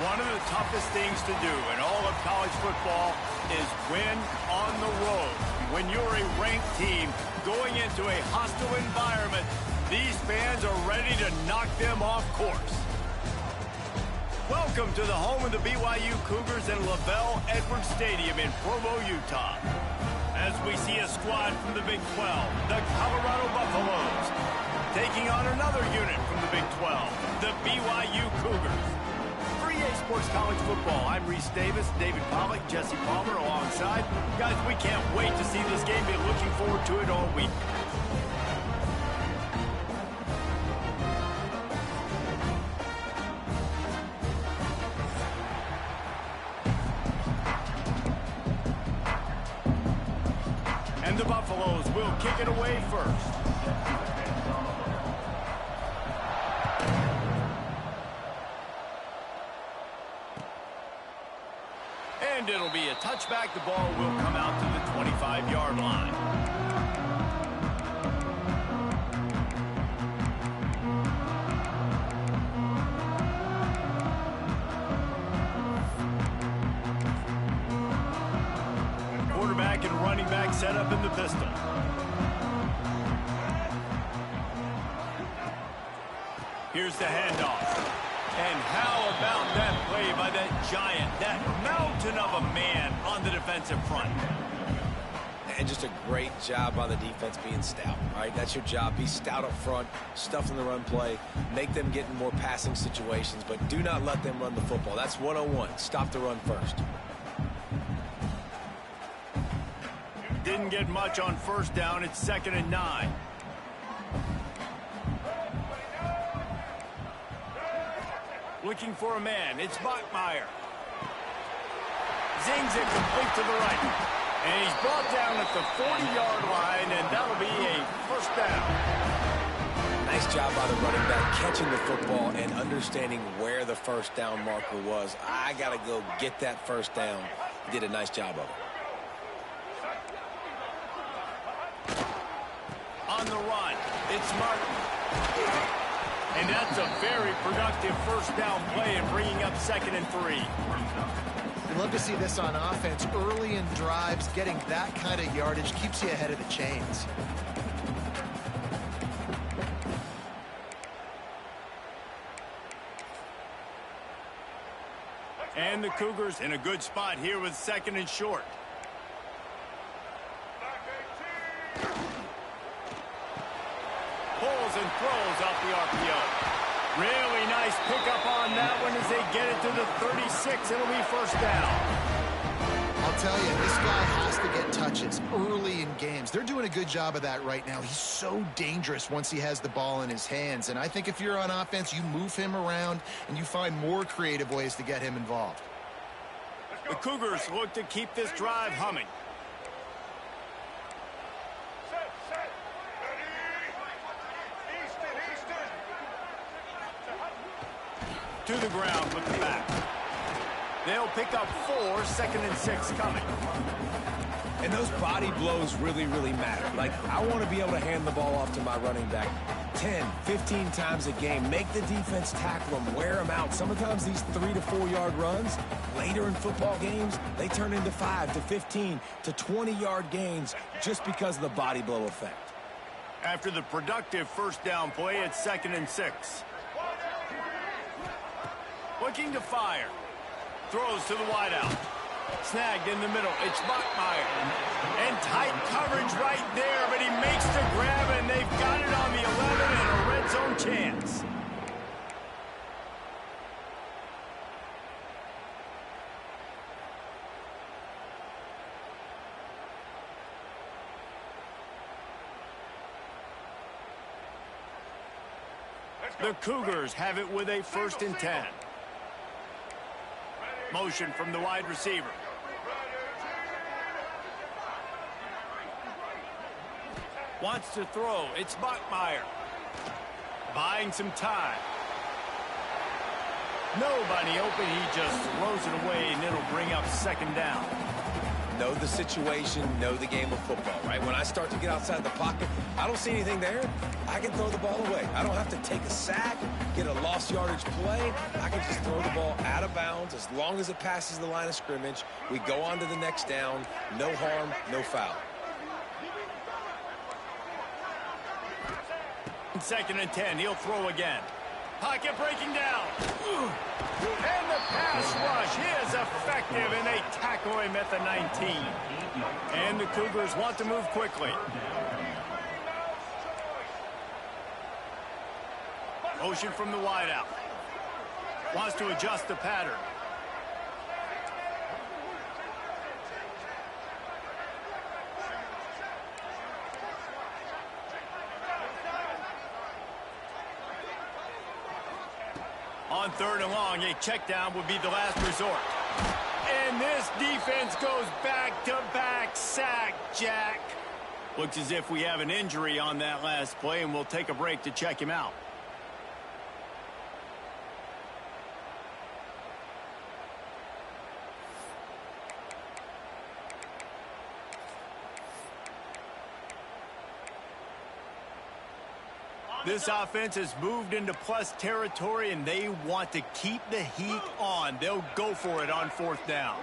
One of the toughest things to do in all of college football is win on the road. When you're a ranked team going into a hostile environment, these fans are ready to knock them off course. Welcome to the home of the BYU Cougars in LaVell Edwards Stadium in Provo, Utah. As we see a squad from the Big 12, the Colorado Buffaloes, taking on another unit from the Big 12, the BYU Cougars. For EA Sports College Football, I'm Reese Davis, David Pollack, Jesse Palmer alongside. Guys, we can't wait to see this game. Been looking forward to it all week. And the Buffaloes will kick it away first. And it'll be a touchback. The ball will come out to the 25-yard line. Quarterback and running back set up in the pistol. Here's the handoff. And how about that play by that giant, that mountain of a man on the defensive front? And just a great job by the defense being stout, right? That's your job. Be stout up front, stuff in the run play, make them get in more passing situations, but do not let them run the football. That's 101. Stop the run first. Didn't get much on first down. It's 2nd and 9. Looking for a man. It's Bachmeier. Zings it complete to the right. And he's brought down at the 40-yard line, and that'll be a first down. Nice job by the running back catching the football and understanding where the first down marker was. I got to go get that first down. He did a nice job of it. On the run, it's Martin. And that's a very productive first down play and bringing up 2nd and 3. You'd love to see this on offense. Early in drives, getting that kind of yardage keeps you ahead of the chains. And the Cougars in a good spot here with 2nd and short. Pulls and throws off the RPO. Really nice pickup on that one as they get it to the 36. It'll be first down. I'll tell you, this guy has to get touches early in games. They're doing a good job of that right now. He's so dangerous once he has the ball in his hands. And I think if you're on offense, you move him around and you find more creative ways to get him involved. The Cougars look to keep this drive humming. To the ground with the back. They'll pick up 4, 2nd and 6 coming. And those body blows really, really matter. Like, I want to be able to hand the ball off to my running back 10, 15 times a game. Make the defense tackle them, wear them out. Sometimes these 3 to 4 yard runs, later in football games, they turn into 5 to 15 to 20-yard gains just because of the body blow effect. After the productive first down play, it's 2nd and 6. Looking to fire. Throws to the wideout. Snagged in the middle. It's Bachmeier. And tight coverage right there, but he makes the grab, and they've got it on the 11 and a red zone chance. The Cougars have it with a 1st and 10. Motion from the wide receiver. Wants to throw. It's Bachmeier. Buying some time. Nobody open. He just throws it away, and it'll bring up 2nd down. know the situation, know the game of football, right? When I start to get outside the pocket, I don't see anything there. I can throw the ball away. I don't have to take a sack, get a lost yardage play. I can just throw the ball out of bounds as long as it passes the line of scrimmage. We go on to the next down. No harm, no foul. 2nd and 10. He'll throw again. Pocket breaking down. And the pass rush is effective, and they tackle him at the 19. And the Cougars want to move quickly. Motion from the wideout. Wants to adjust the pattern. On 3rd and long, a check down would be the last resort. And this defense goes back-to-back sack, Jack. Looks as if we have an injury on that last play, and we'll take a break to check him out. This offense has moved into plus territory, and they want to keep the heat on. They'll go for it on 4th down.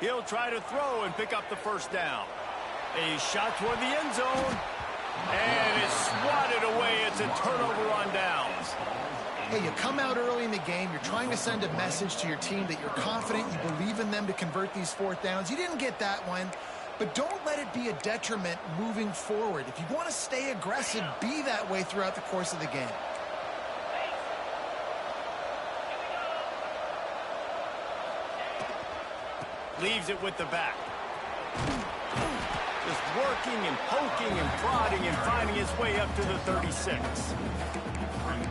He'll try to throw and pick up the 1st down. A shot toward the end zone, and it's swatted away. It's a turnover on downs. Hey, you come out early in the game, you're trying to send a message to your team that you're confident, you believe in them to convert these 4th downs. You didn't get that one. But don't let it be a detriment moving forward. If you want to stay aggressive, be that way throughout the course of the game. Leaves it with the back. Just working and poking and prodding and finding his way up to the 36.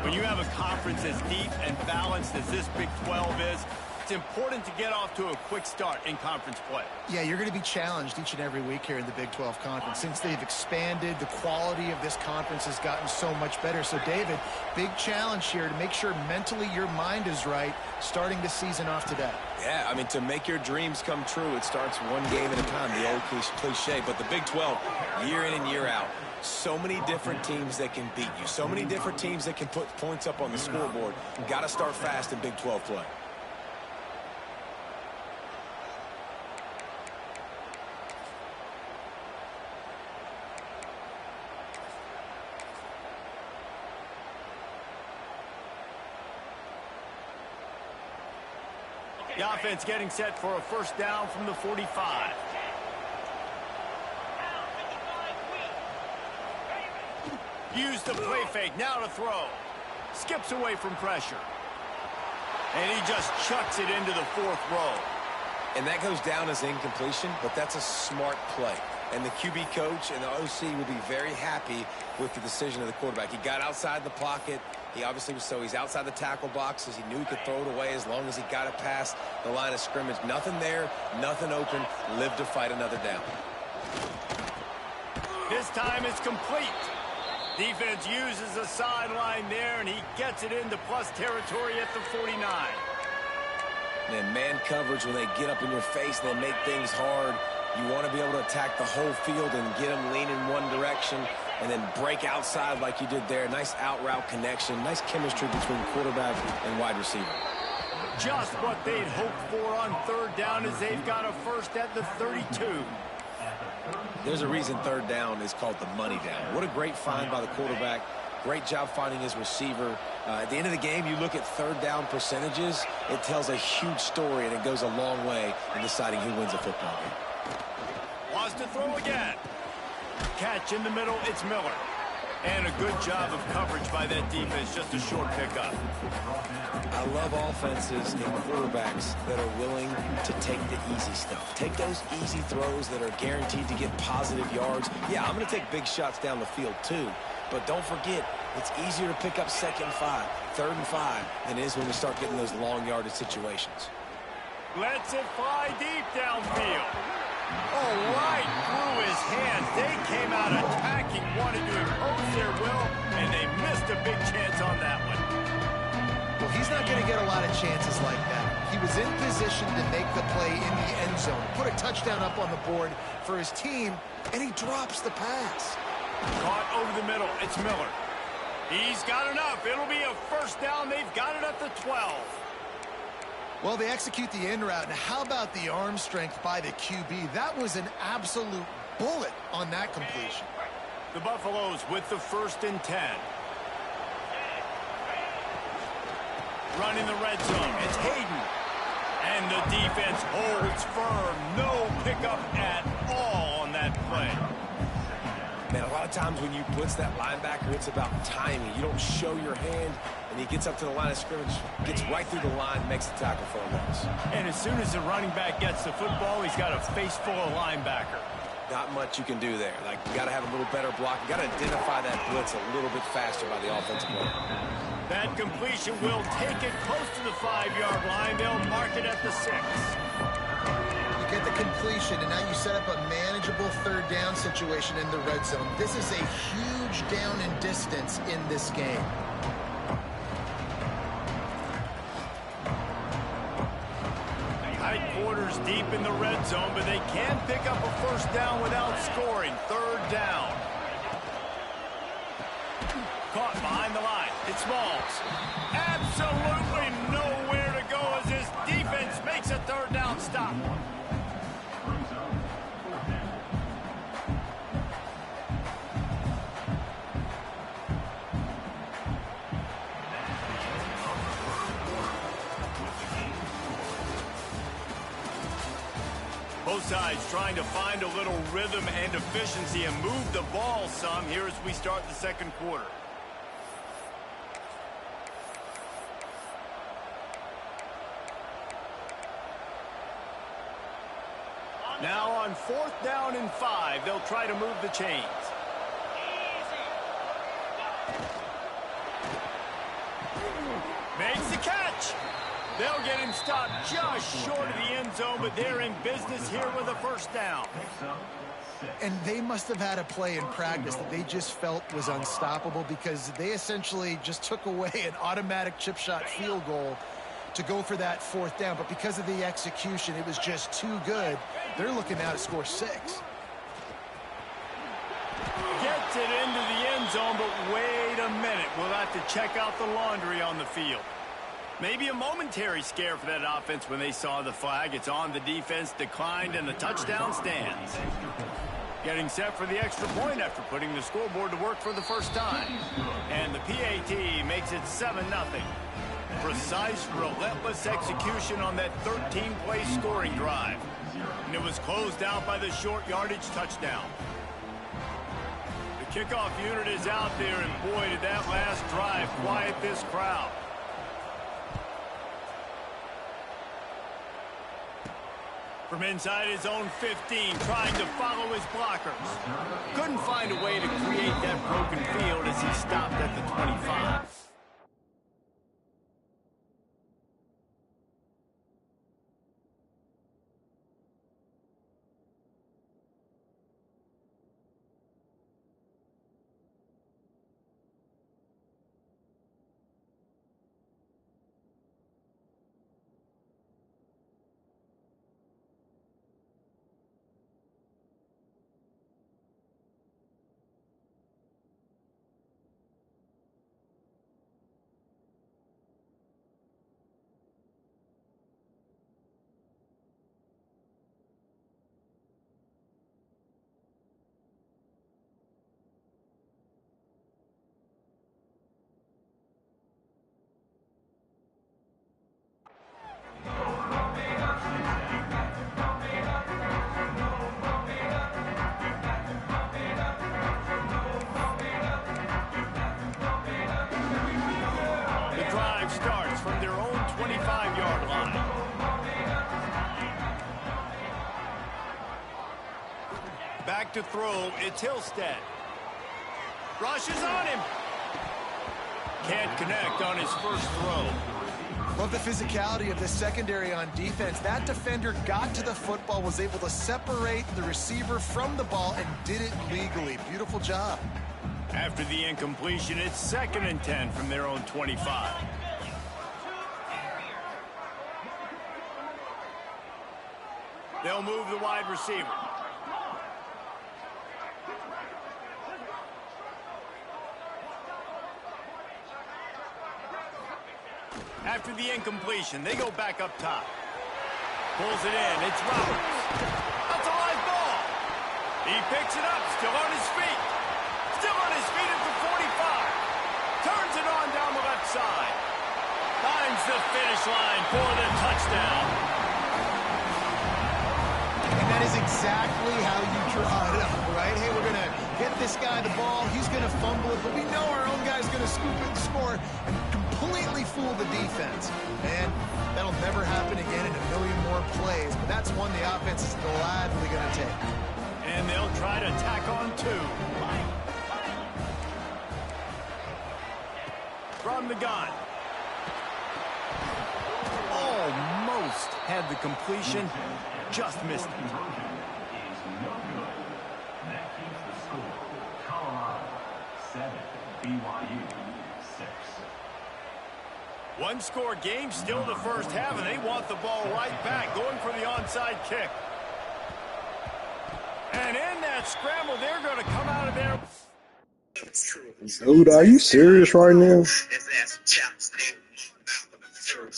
When you have a conference as deep and balanced as this Big 12 is, it's important to get off to a quick start in conference play. Yeah, you're going to be challenged each and every week here in the Big 12 Conference. Since they've expanded, the quality of this conference has gotten so much better. So, David, big challenge here to make sure mentally your mind is right starting the season off today. Yeah, I mean, to make your dreams come true, it starts one game at a time, the old cliche. But the Big 12, year in and year out, so many different teams that can beat you, so many different teams that can put points up on the scoreboard. You've got to start fast in Big 12 play. The offense getting set for a 1st down from the 45. Use the play fake, now to throw. Skips away from pressure. And he just chucks it into the 4th row. And that goes down as incompletion, but that's a smart play. And the QB coach and the OC will be very happy with the decision of the quarterback. He got outside the pocket. He obviously was he's outside the tackle boxes. He knew he could throw it away as long as he got it past the line of scrimmage. Nothing there, nothing open. Live to fight another down. This time it's complete. Defense uses a sideline there, and he gets it into plus territory at the 49. And man coverage, when they get up in your face, they make things hard. You want to be able to attack the whole field and get them leaning one direction and then break outside like you did there. Nice out-route connection. Nice chemistry between quarterback and wide receiver. Just what they'd hoped for on 3rd down as they've got a 1st at the 32. There's a reason 3rd down is called the money down. What a great find by the quarterback. Great job finding his receiver. At the end of the game, you look at 3rd down percentages. It tells a huge story, and it goes a long way in deciding who wins a football game. Wants to throw again. Catch in the middle, it's Miller. And a good job of coverage by that defense, just a short pickup. I love offenses and quarterbacks that are willing to take the easy stuff. Take those easy throws that are guaranteed to get positive yards. Yeah, I'm going to take big shots down the field too. But don't forget, it's easier to pick up 2nd and 5, 3rd and 5 than it is when we start getting those long yardage situations. Lets it fly deep downfield. Oh, right through his hands. They came out attacking, wanted to impose their will, and they missed a big chance on that one. Well, he's not going to get a lot of chances like that. He was in position to make the play in the end zone, put a touchdown up on the board for his team, and he drops the pass. Caught over the middle. It's Miller. He's got enough. It'll be a first down. They've got it at the 12. Well, they execute the in route. Now, how about the arm strength by the QB? That was an absolute bullet on that completion. The Buffaloes with the 1st and 10. Running the red zone. It's Hayden. And the defense holds firm. No pickup at all on that play. Man, a lot of times when you blitz that linebacker, it's about timing. You don't show your hand, and he gets up to the line of scrimmage, gets right through the line, makes the tackle for a loss. And as soon as the running back gets the football, he's got a face full of linebacker. Not much you can do there. Like, you got to have a little better block. You got to identify that blitz a little bit faster by the offensive player. That completion will take it close to the 5-yard line. They'll mark it at the 6. You get the completion, and now you set up a manageable 3rd down situation in the red zone. This is a huge down in distance in this game. Tight quarters deep in the red zone, but they can pick up a first down without scoring. 3rd down. Caught behind the line. It's Smalls. Absolutely nowhere to go as his defense makes a 3rd down stop. Both sides trying to find a little rhythm and efficiency and move the ball some here as we start the 2nd quarter. Now on 4th down and 5, they'll try to move the chains. Makes the catch. They'll get him stopped just short of the end zone, but they're in business here with a first down. And they must have had a play in practice that they just felt was unstoppable because they essentially just took away an automatic chip shot field goal to go for that 4th down. But because of the execution, it was just too good. They're looking now to score 6. Gets it into the end zone, but wait a minute. We'll have to check out the laundry on the field. Maybe a momentary scare for that offense when they saw the flag. It's on, the defense declined, and the touchdown stands. Getting set for the extra point after putting the scoreboard to work for the first time. And the PAT makes it 7-0. Precise, relentless execution on that 13-play scoring drive. And it was closed out by the short yardage touchdown. The kickoff unit is out there, and boy, did that last drive quiet this crowd. From inside his own 15, trying to follow his blockers. Couldn't find a way to create that broken field as he stopped at the 25. Starts from their own 25-yard line. Back to throw, it's Hillstead. Rushes on him. Can't connect on his first throw. Love the physicality of the secondary on defense. That defender got to the football, was able to separate the receiver from the ball, and did it legally. Beautiful job. After the incompletion, it's 2nd and 10 from their own 25. They'll move the wide receiver. After the incompletion, they go back up top. Pulls it in. It's Roberts. That's a live ball. He picks it up, still on his feet. Still on his feet at the 45. Turns it on down the left side. Finds the finish line for the touchdown. And that is exactly how you draw it up, right? Hey, we're going to get this guy the ball. He's going to fumble it, but we know our own guy's going to scoop it and score and completely fool the defense. Man, that'll never happen again in a million more plays, but that's one the offense is gladly going to take. And they'll try to tack on two. From the gun. Almost had the completion. Just missed it. That keeps the score. Colorado 7, BYU 6. One-score game, still the first half, and they want the ball right back, going for the onside kick. And in that scramble, they're going to come out of there. Dude, are you serious right now?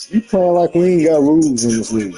You playing like we ain't got rules in this league.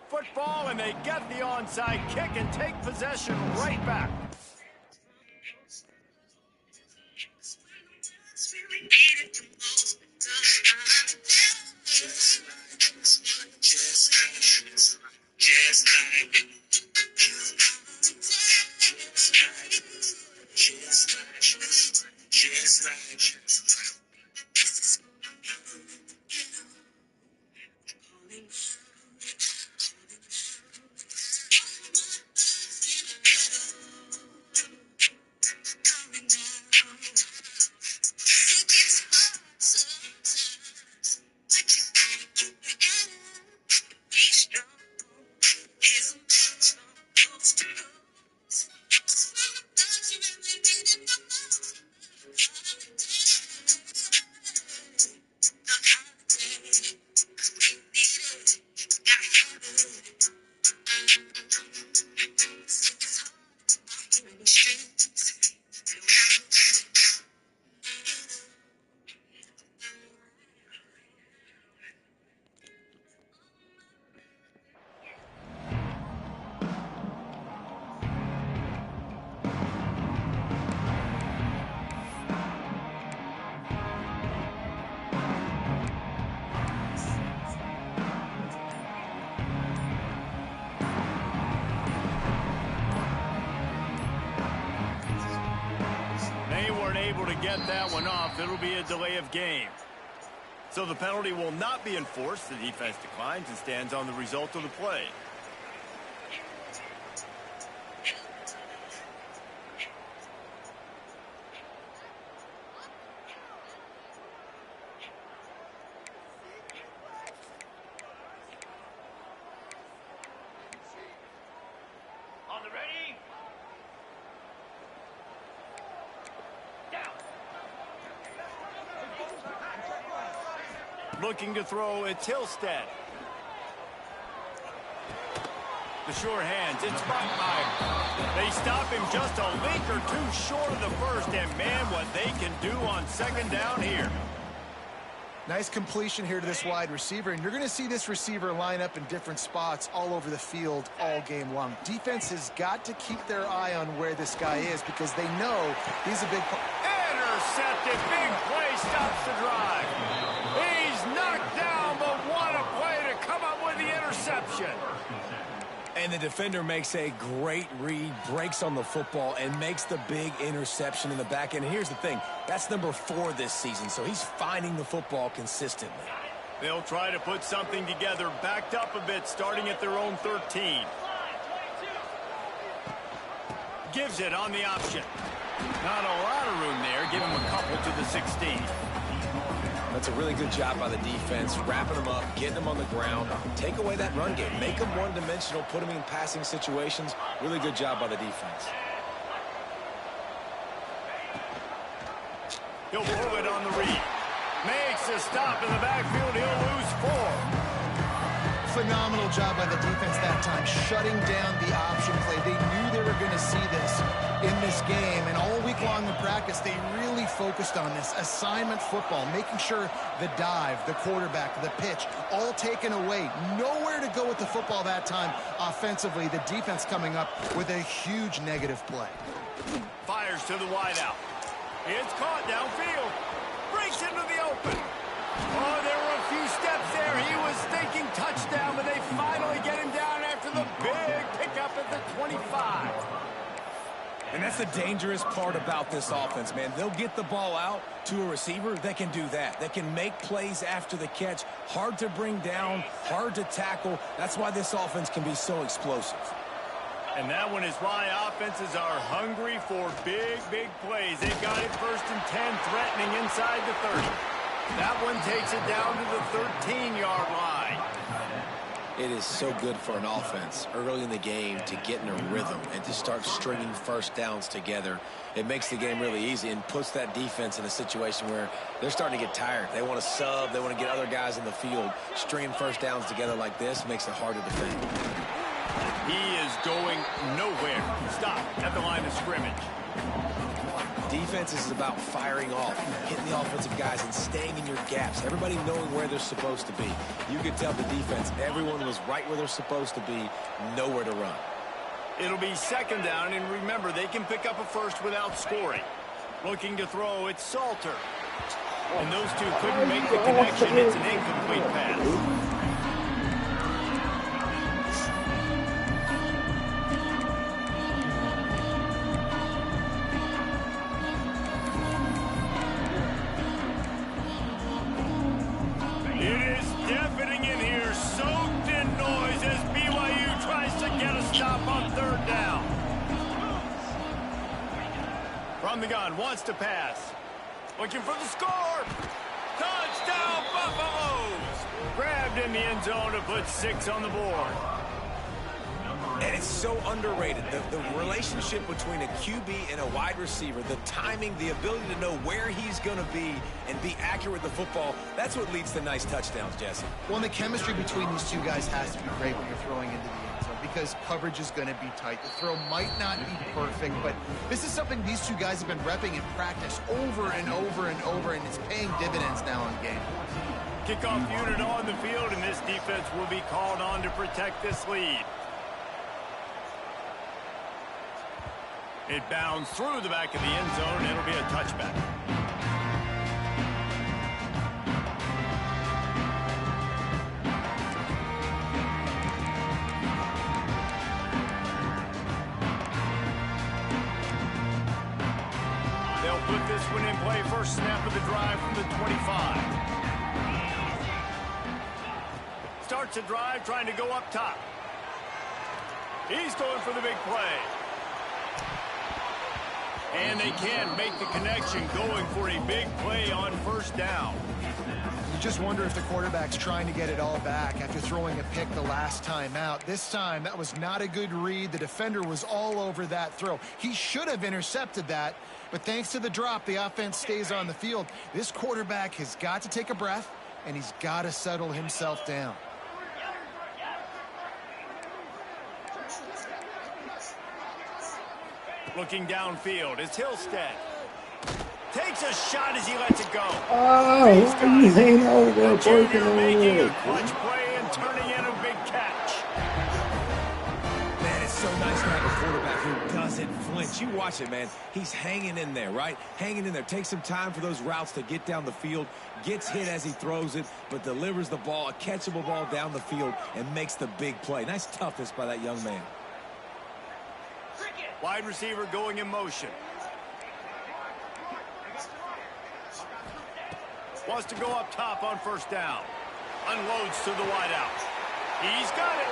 Football, and they get the onside kick and take possession right back. Able to get that one off. It'll be a delay of game. So the penalty will not be enforced. The defense declines and stands on the result of the play. Looking to throw, it's Hillstead. The short hands, it's Buckmeyer. They stop him just a link or two short of the first, and man, what they can do on second down here. Nice completion here to this wide receiver, and you're going to see this receiver line up in different spots all over the field all game long. Defense has got to keep their eye on where this guy is because they know he's a big... Intercepted, big play, stops the drive. He's knocked down, but what a play to come up with the interception. And the defender makes a great read, breaks on the football, and makes the big interception in the back end. And here's the thing, that's number 4 this season, so he's finding the football consistently. They'll try to put something together, backed up a bit, starting at their own 13. Gives it on the option. Not a lot of room there. Give him a couple to the 16. That's a really good job by the defense, wrapping them up, getting them on the ground. Take away that run game. Make them one-dimensional, put them in passing situations. Really good job by the defense. He'll pull it on the read. Makes a stop in the backfield. He'll lose 4. Phenomenal job by the defense that time, shutting down the option play. They knew they were going to see this in this game, and all week long in practice, they really focused on this assignment football, making sure the dive, the quarterback, the pitch, all taken away. Nowhere to go with the football that time offensively. The defense coming up with a huge negative play. Fires to the wideout. It's caught downfield. Breaks into the open. Oh, there were a few steps there. He was thinking touchdown, but they finally get him down after the big pickup at the 25. And that's the dangerous part about this offense, man. They'll get the ball out to a receiver that can do that. That can make plays after the catch. Hard to bring down, hard to tackle. That's why this offense can be so explosive. And that one is why offenses are hungry for big, big plays. They've got it 1st and 10, threatening inside the 30. That one takes it down to the 13-yard line. It is so good for an offense early in the game to get in a rhythm and to start stringing first downs together. It makes the game really easy and puts that defense in a situation where they're starting to get tired. They want to sub. They want to get other guys in the field. Stringing first downs together like this makes it hard to defend. He is going nowhere. Stop at the line of scrimmage. Defense is about firing off, hitting the offensive guys, and staying in your gaps. Everybody knowing where they're supposed to be. You could tell the defense, everyone was right where they're supposed to be, nowhere to run. It'll be 2nd down, and remember, they can pick up a first without scoring. Looking to throw, it's Salter. And those two couldn't make the connection. It's an incomplete pass. From the gun, wants to pass. Looking for the score. Touchdown, Buffaloes! Grabbed in the end zone to put 6 on the board. And it's so underrated. The relationship between a QB and a wide receiver, the timing, the ability to know where he's going to be and be accurate with the football, that's what leads to nice touchdowns, Jesse. Well, and the chemistry between these two guys has to be great when you're throwing into the end zone because coverage is going to be tight. The throw might not be perfect, but this is something these two guys have been repping in practice over and over and over, and it's paying dividends now in game. Kickoff unit on the field, and this defense will be called on to protect this lead. It bounds through the back of the end zone. It'll be a touchback. They'll put this one in play. First snap of the drive from the 25. Starts a drive trying to go up top. He's going for the big play. And they can't make the connection, going for a big play on first down. You just wonder if the quarterback's trying to get it all back after throwing a pick the last time out. This time, that was not a good read. The defender was all over that throw. He should have intercepted that, but thanks to the drop, the offense stays on the field. This quarterback has got to take a breath, and he's got to settle himself down. Looking downfield, it's Hillstead. Takes a shot as he lets it go. Oh, he's hanging over, Junior making a clutch play and turning in a big catch. Man, it's so nice to have a quarterback who doesn't flinch. You watch it, man. He's hanging in there, right? Hanging in there. Takes some time for those routes to get down the field. Gets hit as he throws it, but delivers the ball, a catchable ball down the field, and makes the big play. Nice toughness by that young man. Wide receiver going in motion. Wants to go up top on first down. Unloads to the wideout. He's got it.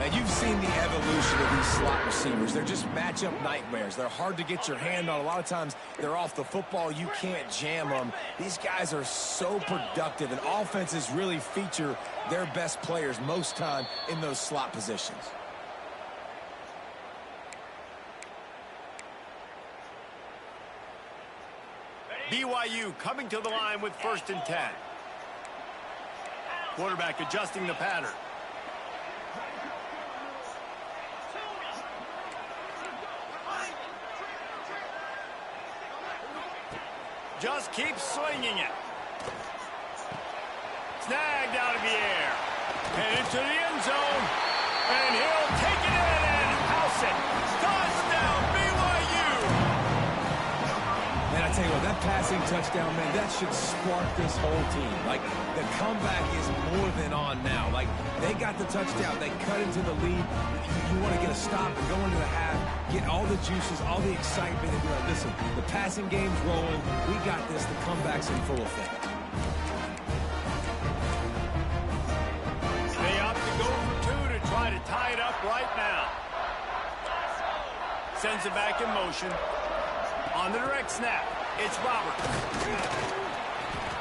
And you've seen the evolution of these slot receivers. They're just matchup nightmares. They're hard to get your hand on. A lot of times they're off the football. You can't jam them. These guys are so productive, and offenses really feature their best players most time in those slot positions. BYU coming to the line with 1st and 10. Quarterback adjusting the pattern. Just keeps slinging it. Snagged out of the air. And into the end zone. And he'll take it in and house it. Touchdown, BYU! Man, I tell you what, that passing touchdown, man, that should spark this whole team. Like, the comeback is more than on now. Like, they got the touchdown. They cut into the lead. You want to get a stop and go into the half, get all the juices, all the excitement, and be like, listen, the passing game's rolling. We got this. The comeback's in full effect. They opt to go for 2 to try to tie it up right now. Sends it back in motion. On the direct snap, it's Roberts.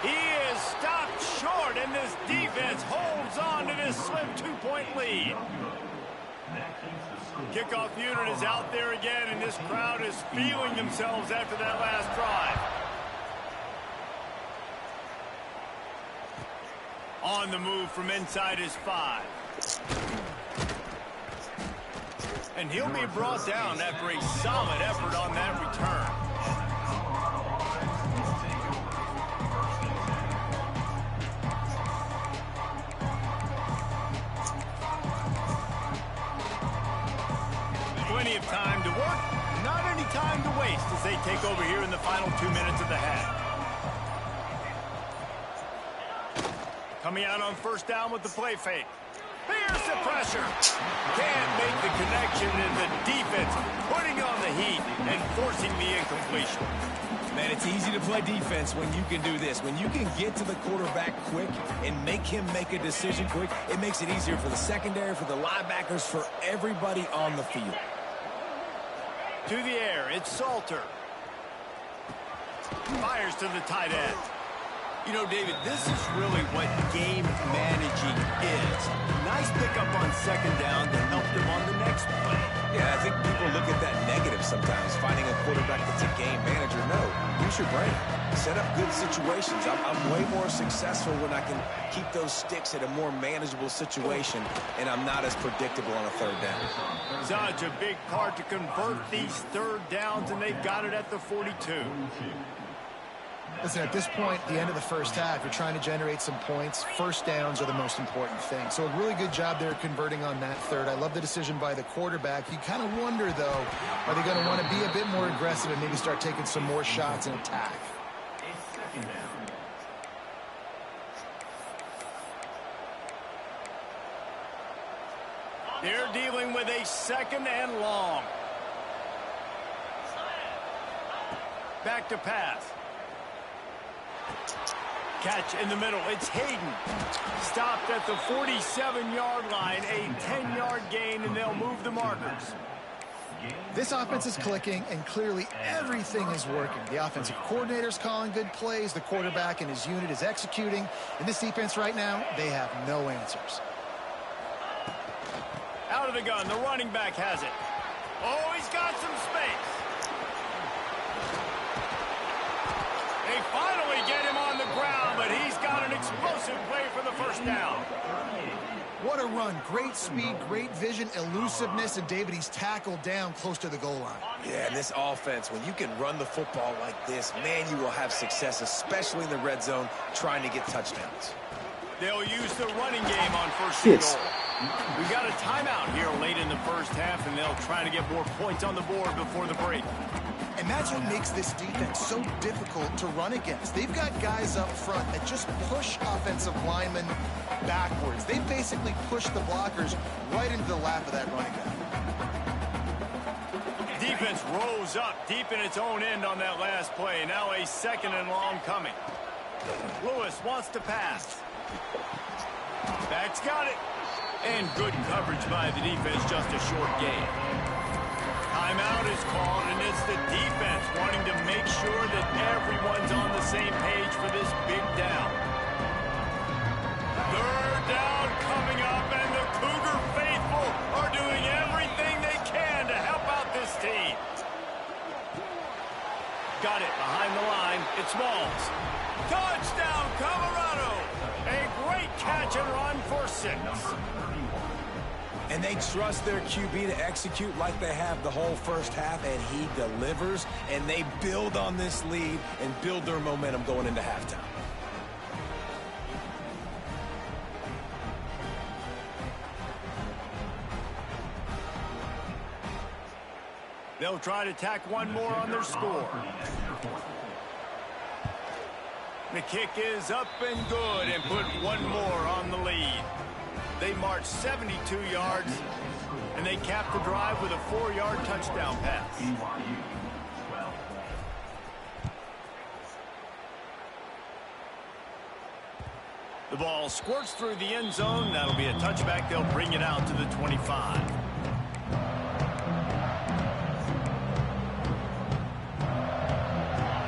He is stopped short, and this defense holds on to this slim 2-point lead. Kickoff unit is out there again, and this crowd is feeling themselves after that last drive. On the move from inside his 5. And he'll be brought down after a solid effort on that return. Plenty of time to work, not any time to waste as they take over here in the final 2 minutes of the half. Coming out on 1st down with the play fake. Here's the pressure. Can't make the connection, and the defense putting on the heat and forcing the incompletion. Man, it's easy to play defense when you can do this. When you can get to the quarterback quick and make him make a decision quick, it makes it easier for the secondary, for the linebackers, for everybody on the field. To the air, it's Salter. Fires to the tight end. You know, David, this is really what game managing is. Nice pickup on 2nd down to help them on the next play. Yeah, I think people look at that negative sometimes, finding a quarterback that's a game manager. No, use your brain. Set up good situations. I'm way more successful when I can keep those sticks at a more manageable situation, and I'm not as predictable on a 3rd down. Such a big part to convert these 3rd downs, and they've got it at the 42. Listen, at this point, the end of the 1st half, you're trying to generate some points. 1st downs are the most important thing. So a really good job there converting on that 3rd. I love the decision by the quarterback. You kind of wonder, though, are they going to want to be a bit more aggressive and maybe start taking some more shots and attack? They're dealing with a 2nd and long. Back to pass. Catch in the middle. It's Hayden. Stopped at the 47-yard line. A 10-yard gain, and they'll move the markers. This offense is clicking, and clearly everything is working. The offensive coordinator's calling good plays. The quarterback and his unit is executing. And this defense right now, they have no answers. Out of the gun. The running back has it. Oh, he's got some space. They finally get him on the ground, but he's got an explosive play for the 1st down. What a run. Great speed, great vision, elusiveness, and David, he's tackled down close to the goal line. Yeah, and this offense, when you can run the football like this, man, you will have success, especially in the red zone, trying to get touchdowns. They'll use the running game on 1st and goal. We've got a timeout here late in the 1st half, and they'll try to get more points on the board before the break. And that's what makes this defense so difficult to run against. They've got guys up front that just push offensive linemen backwards. They basically push the blockers right into the lap of that running back. defense rose up deep in its own end on that last play. Now a 2nd and long coming. Lewis wants to pass. Back's got it. And good coverage by the defense, just a short gain. Timeout is called, and it's the defense wanting to make sure that everyone's on the same page for this big down. 3rd down coming up, and the Cougar faithful are doing everything they can to help out this team. Got it behind the line. It's Smalls. Touchdown, Colorado! A great catch and run for 6. And they trust their QB to execute like they have the whole first half, and he delivers, and they build on this lead and build their momentum going into halftime. They'll try to tack one more on their score. The kick is up and good and put one more on the lead. They march 72 yards, and they cap the drive with a 4-yard touchdown pass. The ball squirts through the end zone. That'll be a touchback. They'll bring it out to the 25.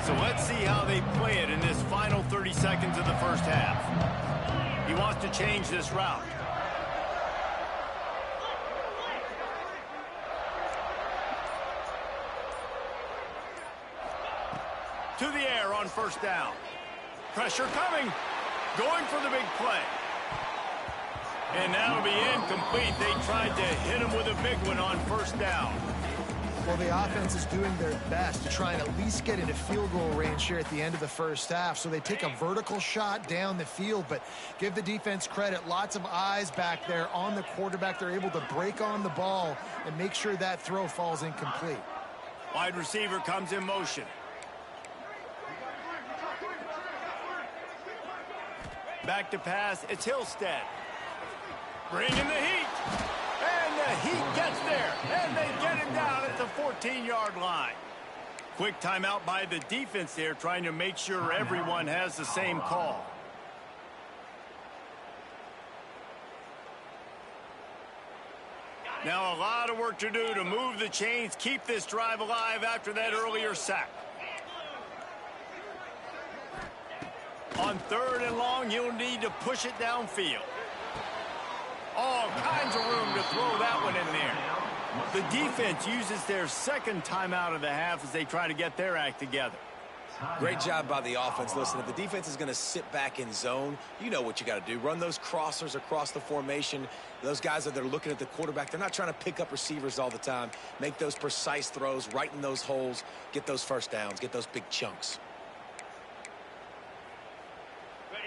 So let's see how they play it in this final 30 seconds of the first half. He wants to change this route. To the air on 1st down. Pressure coming. Going for the big play. And that'll be incomplete. They tried to hit him with a big one on 1st down. Well, the offense is doing their best to try and at least get into field goal range here at the end of the first half. So they take a vertical shot down the field, but give the defense credit. Lots of eyes back there on the quarterback. They're able to break on the ball and make sure that throw falls incomplete. Wide receiver comes in motion. Back to pass, it's Hillstead. Bringing the heat. And the heat gets there. And they get him down at the 14-yard line. Quick timeout by the defense there, trying to make sure everyone has the same call. Now a lot of work to do to move the chains, keep this drive alive after that earlier sack. On 3rd and long, you'll need to push it downfield. All kinds of room to throw that one in there. The defense uses their 2nd timeout of the half as they try to get their act together. Great job by the offense. Listen, if the defense is going to sit back in zone, you know what you got to do. Run those crossers across the formation. Those guys that are looking at the quarterback, they're not trying to pick up receivers all the time. Make those precise throws, right in those holes, get those 1st downs, get those big chunks.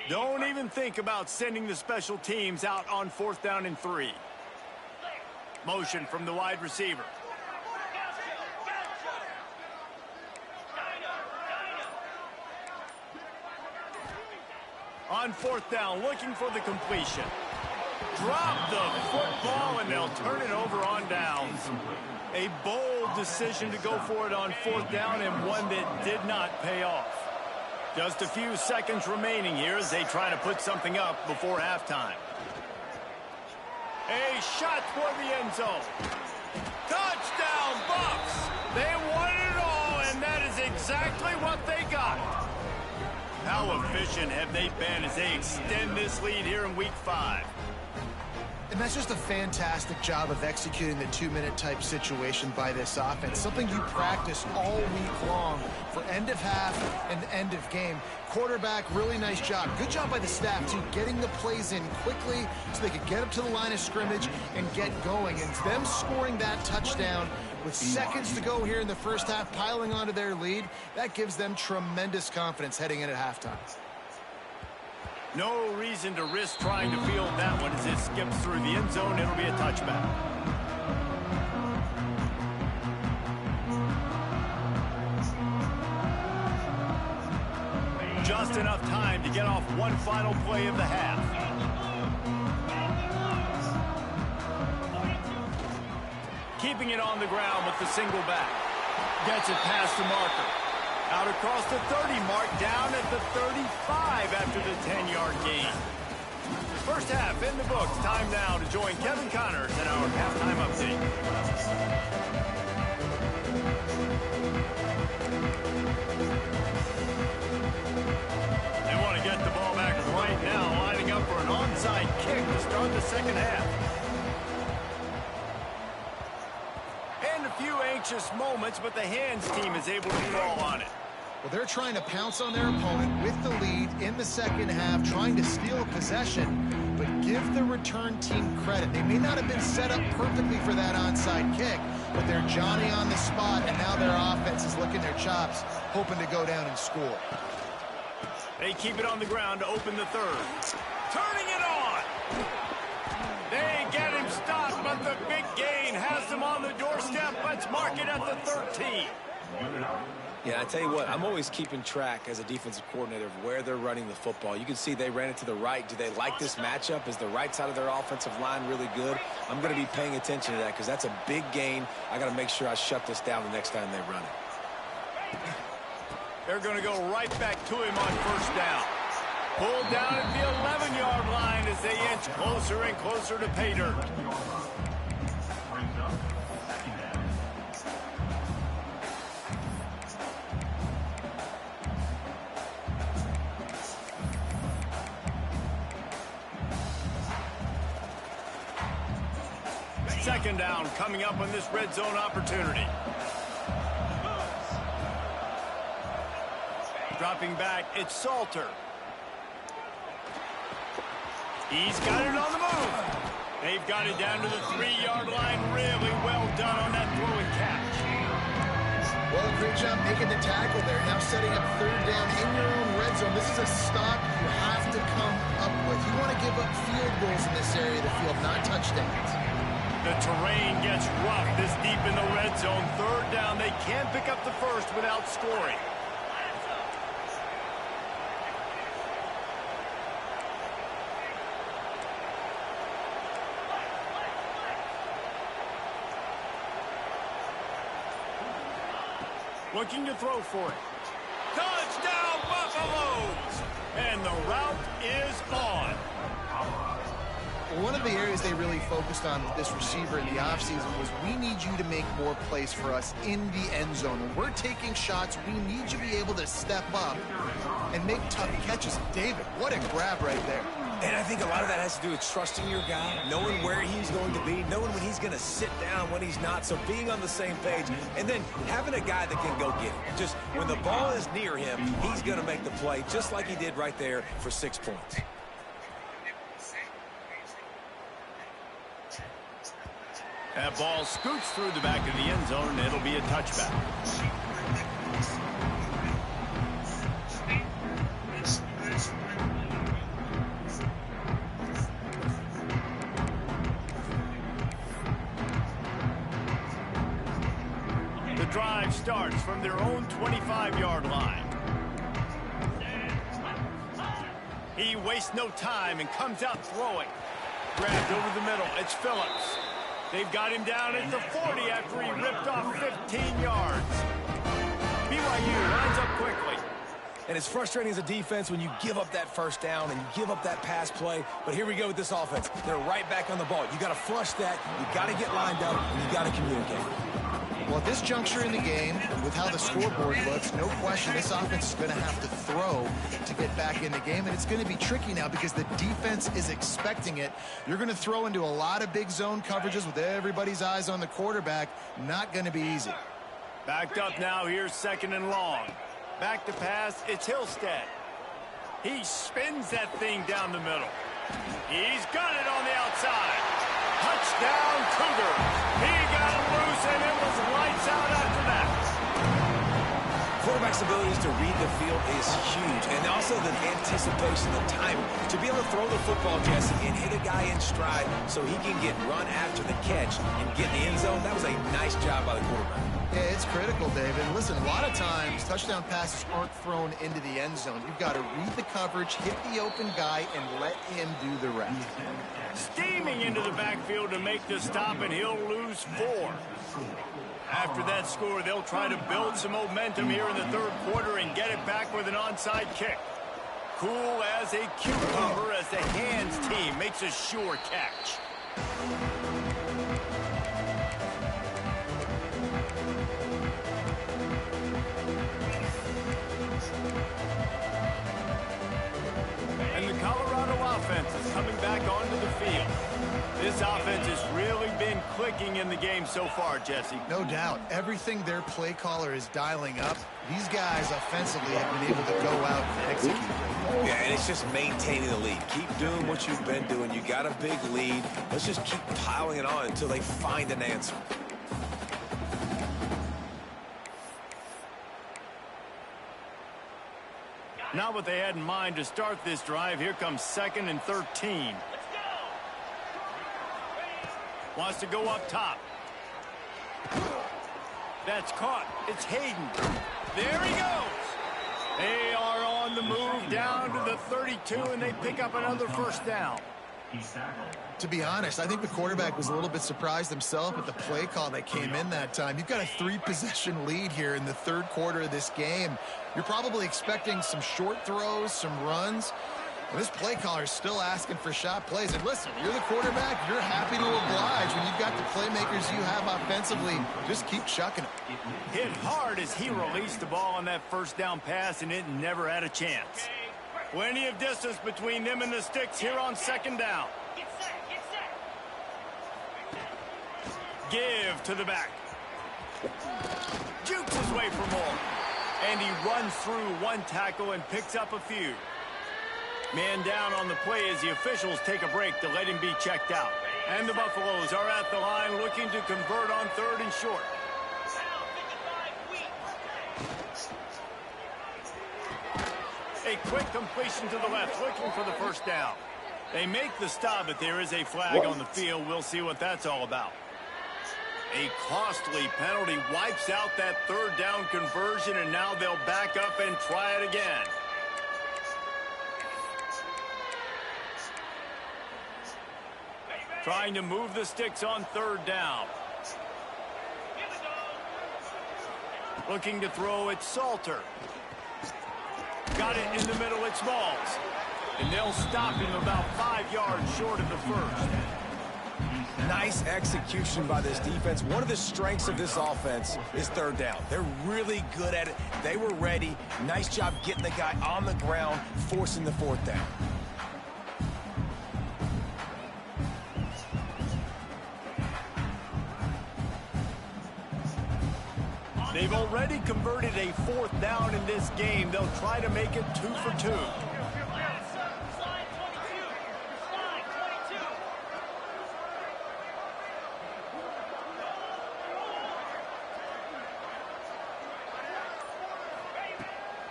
Don't even think about sending the special teams out on 4th down and 3. Motion from the wide receiver. On 4th down, looking for the completion. Drop the football, and they'll turn it over on downs. A bold decision to go for it on 4th down, and one that did not pay off. Just a few seconds remaining here as they try to put something up before halftime. A shot toward the end zone. Touchdown, Bucks! They won it all, and that is exactly what they got. How efficient have they been as they extend this lead here in Week 5? And that's just a fantastic job of executing the 2-minute type situation by this offense. Something you practice all week long for end of half and end of game. Quarterback, really nice job. Good job by the staff, too, getting the plays in quickly so they could get up to the line of scrimmage and get going. And them scoring that touchdown with seconds to go here in the first half, piling onto their lead, that gives them tremendous confidence heading in at halftime. No reason to risk trying to field that one as it skips through the end zone. It'll be a touchback. Just enough time to get off one final play of the half. Keeping it on the ground with the single back. Gets it past the marker. Out across the 30 mark, down at the 35 after the 10-yard gain. First half in the books. Time now to join Kevin Connors in our halftime update. They want to get the ball back right now, lining up for an onside kick to start the second half. And a few anxious moments, but the hands team is able to fall on it. Well, they're trying to pounce on their opponent with the lead in the second half, trying to steal possession, but give the return team credit. They may not have been set up perfectly for that onside kick, but they're Johnny on the spot, and now their offense is licking their chops, hoping to go down and score. They keep it on the ground to open the third. Turning it on! They get him stopped, but the big gain has them on the doorstep. Let's mark it at the 13. Yeah, I tell you what, I'm always keeping track as a defensive coordinator of where they're running the football. You can see they ran it to the right. Do they like this matchup? Is the right side of their offensive line really good? I'm going to be paying attention to that because that's a big gain. I got to make sure I shut this down the next time they run it. They're going to go right back to him on first down. Pulled down at the 11-yard line as they inch closer and closer to pay dirt. Second down coming up on this red zone opportunity. Dropping back, it's Salter. He's got it on the move. They've got it down to the 3-yard line. Really well done on that throw and catch. Well, great job making the tackle there. Now setting up third down in your own red zone. This is a stop you have to come up with. You want to give up field goals in this area of the field, not touchdowns. The terrain gets rough this deep in the red zone. Third down, they can't pick up the first without scoring. Looking to throw for it. Touchdown, Buffaloes! And the route is on. One of the areas they really focused on with this receiver in the offseason was we need you to make more plays for us in the end zone. When we're taking shots, we need you to be able to step up and make tough catches. David, what a grab right there. And I think a lot of that has to do with trusting your guy, knowing where he's going to be, knowing when he's going to sit down, when he's not, so being on the same page, and then having a guy that can go get it. Just when the ball is near him, he's going to make the play, just like he did right there for 6 points. That ball scoots through the back of the end zone, and it'll be a touchback. The drive starts from their own 25-yard line. He wastes no time and comes out throwing. Grabbed over the middle. It's Phillips. They've got him down at the 40 after he ripped off 15 yards. BYU lines up quickly. And it's frustrating as a defense when you give up that first down and you give up that pass play. But here we go with this offense. They're right back on the ball. You got to flush that. You got to get lined up, and you got to communicate. Well, at this juncture in the game, with how the scoreboard looks, no question this offense is going to have to throw to get back in the game, and it's going to be tricky now because the defense is expecting it. You're going to throw into a lot of big zone coverages with everybody's eyes on the quarterback. Not going to be easy. Backed up now, here's second and long. Back to pass, it's Hillstead. He spins that thing down the middle. He's got it on the outside. Touchdown, Cougars. He got it loose, and it was lights out after that. Quarterback's abilities to read the field is huge, and also the anticipation, the timing. To be able to throw the football, Jesse, and hit a guy in stride so he can get run after the catch and get in the end zone, that was a nice job by the quarterback. Yeah, it's critical, David. Listen, a lot of times touchdown passes aren't thrown into the end zone. You've got to read the coverage, hit the open guy, and let him do the rest. Steaming into the backfield to make the stop, and he'll lose 4. After that score, they'll try to build some momentum here in the third quarter and get it back with an onside kick. Cool as a cucumber as the hands team makes a sure catch. And the Colorado offense is coming back onto the field. This offense has really been clicking in the game so far, Jesse. No doubt. Everything their play caller is dialing up, these guys offensively have been able to go out and execute. Yeah, and it's just maintaining the lead. Keep doing what you've been doing. You got a big lead. Let's just keep piling it on until they find an answer. Not what they had in mind to start this drive. Here comes 2nd and 13. Wants to go up top. That's caught. It's Hayden. There he goes. They are on the move down to the 32, and they pick up another first down. To be honest, I think the quarterback was a little bit surprised himself at the play call that came in that time. You've got a 3-possession lead here in the third quarter of this game. You're probably expecting some short throws, some runs. And this play caller is still asking for shot plays. And listen, you're the quarterback. You're happy to oblige when you've got the playmakers you have offensively. Just keep chucking it. Hit hard as he released the ball on that first down pass, and it never had a chance. Plenty of distance between them and the sticks here on 2nd down. Give to the back. Jukes his way for more. And he runs through one tackle and picks up a few. Man down on the play as the officials take a break to let him be checked out. And the Buffaloes are at the line looking to convert on 3rd and short. A quick completion to the left, looking for the first down. They make the stop, but there is a flag on the field. We'll see what that's all about. A costly penalty wipes out that 3rd down conversion, and now they'll back up and try it again. Trying to move the sticks on 3rd down. Looking to throw it, Salter. Got it in the middle, it's Smalls. And they'll stop him about 5 yards short of the first. Nice execution by this defense. One of the strengths of this offense is 3rd down. They're really good at it. They were ready. Nice job getting the guy on the ground, forcing the 4th down. They've already converted a 4th down in this game. They'll try to make it 2 for 2.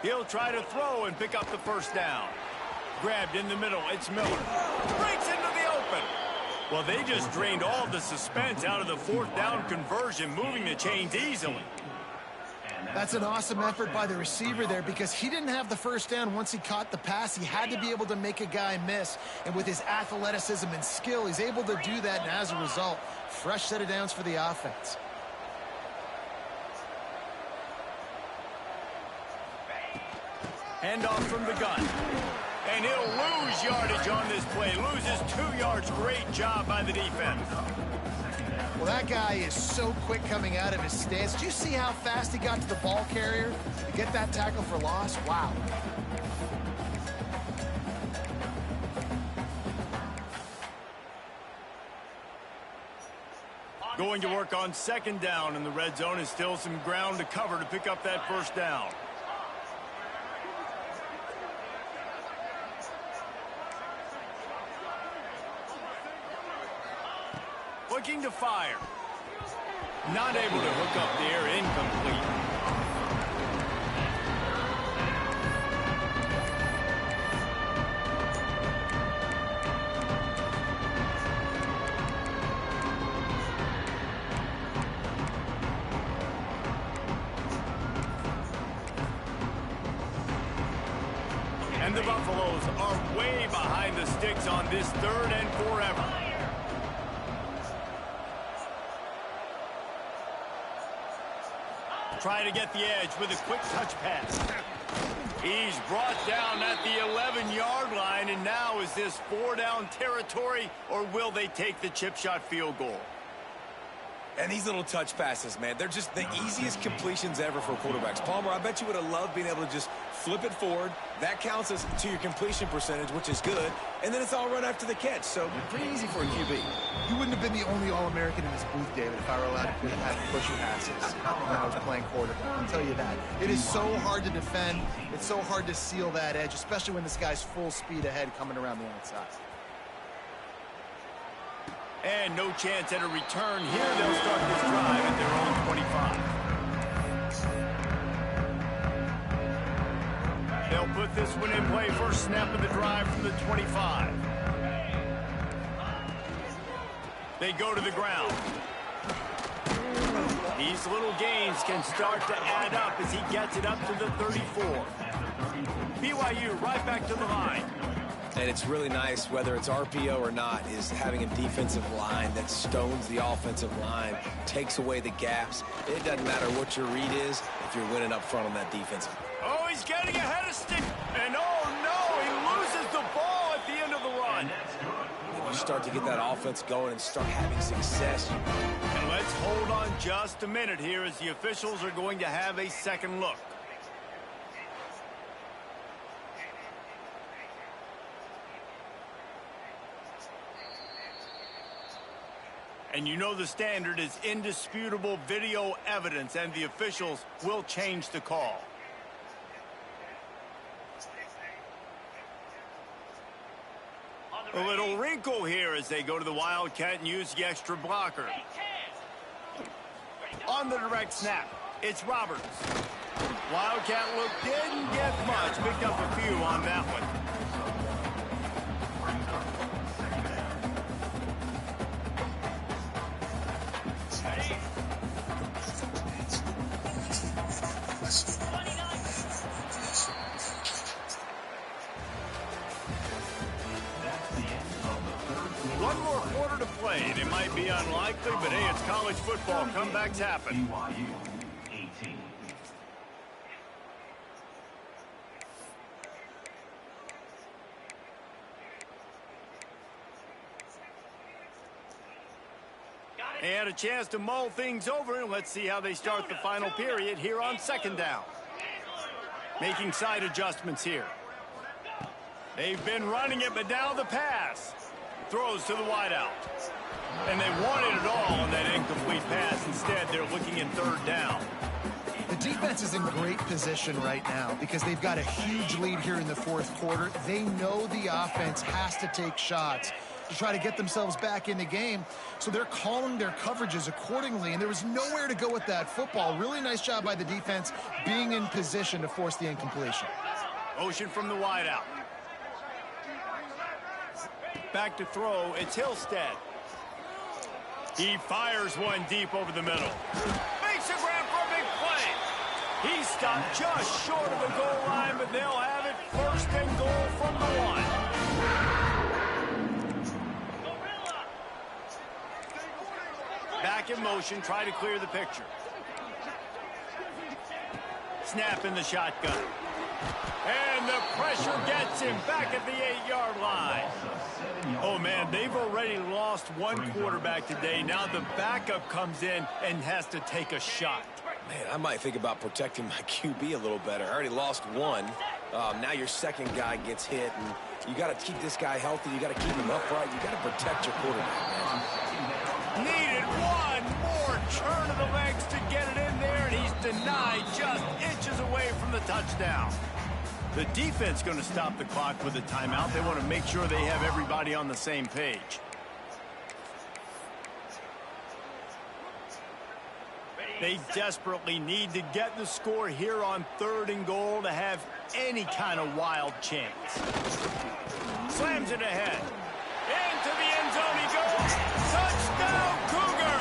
He'll try to throw and pick up the first down. Grabbed in the middle, it's Miller. Breaks into the open. Well, they just drained all the suspense out of the 4th down conversion, moving the chains easily. That's an awesome effort by the receiver there because he didn't have the first down once he caught the pass. He had to be able to make a guy miss. And with his athleticism and skill, he's able to do that. And as a result, fresh set of downs for the offense. Handoff from the gun. And he'll lose yardage on this play. Loses 2 yards. Great job by the defense. Well, that guy is so quick coming out of his stance. Do you see how fast he got to the ball carrier to get that tackle for loss? Wow. Going to work on 2nd down in the red zone, and still some ground to cover to pick up that first down. Looking to fire. Not able to hook up there, incomplete. And the Buffaloes are way behind the sticks on this 3rd and forever. try to get the edge with a quick touch pass. He's brought down at the 11-yard line, and now is this 4-down territory, or will they take the chip shot field goal? And these little touch passes, man, they're just the easiest completions ever for quarterbacks. Palmer, I bet you would have loved being able to just flip it forward. That counts as to your completion percentage, which is good. And then it's all run after the catch, so pretty easy for a QB. You wouldn't have been the only All-American in this booth, David, if I were allowed to have push passes when I was playing quarterback. I'll tell you that. It is so hard to defend. It's so hard to seal that edge, especially when this guy's full speed ahead coming around the outside. And no chance at a return here. They'll start this drive at their own 25. They'll put this one in play. First snap of the drive from the 25. They go to the ground. These little gains can start to add up as he gets it up to the 34. BYU right back to the line. And it's really nice, whether it's RPO or not, is having a defensive line that stones the offensive line, takes away the gaps. It doesn't matter what your read is if you're winning up front on that defensive. Oh, he's getting ahead of stick. And oh, no, he loses the ball at the end of the run. When you start to get that offense going and start having success. And let's hold on just a minute here as the officials are going to have a second look. And you know the standard is indisputable video evidence, and the officials will change the call. A little wrinkle here as they go to the Wildcat and use the extra blocker. On the direct snap, it's Roberts. Wildcat look didn't get much, picked up a few on that one. One more quarter to play, and it might be unlikely, but hey, it's college football. Comebacks happen. BYU 18. They had a chance to mull things over, and let's see how they start the final period here on second down. Making side adjustments here. They've been running it, but now the pass. Throws to the wideout. And they wanted it all on that incomplete pass. Instead, they're looking in third down. The defense is in great position right now because they've got a huge lead here in the fourth quarter. They know the offense has to take shots to try to get themselves back in the game. So they're calling their coverages accordingly, and there was nowhere to go with that football. Really nice job by the defense being in position to force the incompletion. Motion from the wideout. Back to throw, it's Hillstead. He fires one deep over the middle. Makes a grab for a big play. He stopped just short of the goal line, but they'll have it first and goal from the one. Back in motion, try to clear the picture. Snap in the shotgun. And the pressure gets him back at the 8-yard line. Oh, man, they've already lost one quarterback today. Now the backup comes in and has to take a shot. Man, I might think about protecting my QB a little better. I already lost one. Now your second guy gets hit, and you got to keep this guy healthy. You got to keep him upright. You got to protect your quarterback, man. Needed one more turn of the legs to get it in there, and he's denied just inches away from the touchdown. The defense going to stop the clock with a timeout. They want to make sure they have everybody on the same page. They desperately need to get the score here on third and goal to have any kind of wild chance. Slams it ahead. Into the end zone he goes. Touchdown, Cougar!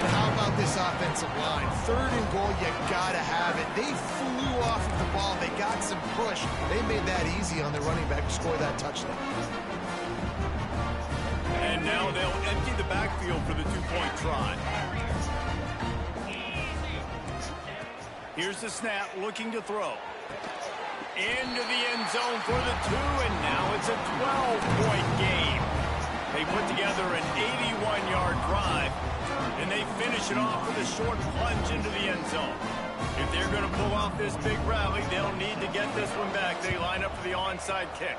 How about this offensive line? Third and goal, you gotta have it. They flew off of the ball. They got some push. They made that easy on the running back to score that touchdown. And now they'll empty the backfield for the two-point try. Here's the snap, looking to throw. Into the end zone for the 2, and now it's a 12-point game. They put together an 81-yard drive, and they finish it off with a short plunge into the end zone. If they're going to pull off this big rally, they'll need to get this one back. They line up for the onside kick.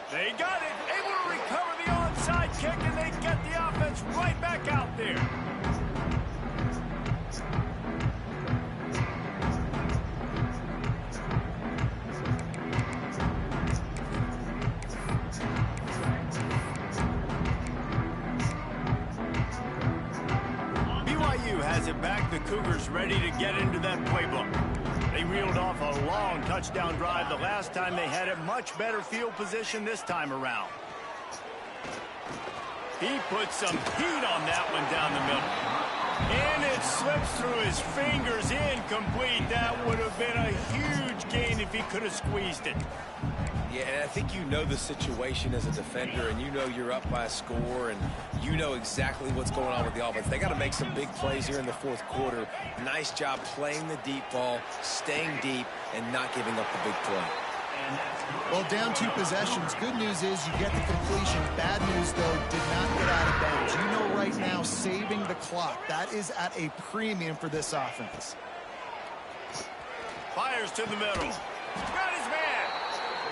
They got it, able to recover the onside kick, and they get the offense right back out there. BYU has it back. The Cougars ready to get into that playbook. They reeled off a long touchdown drive the last time they had it. Much better field position this time around. He puts some heat on that one down the middle. And it slips through his fingers, incomplete. That would have been a huge gain if he could have squeezed it. Yeah, and I think you know the situation as a defender, and you know you're up by a score, and you know exactly what's going on with the offense. They got to make some big plays here in the fourth quarter. Nice job playing the deep ball, staying deep, and not giving up the big play. Well, down 2 possessions. Good news is you get the completion. Bad news, though, did not get out of bounds. You know right now, saving the clock, that is at a premium for this offense. Fires to the middle. Got his man.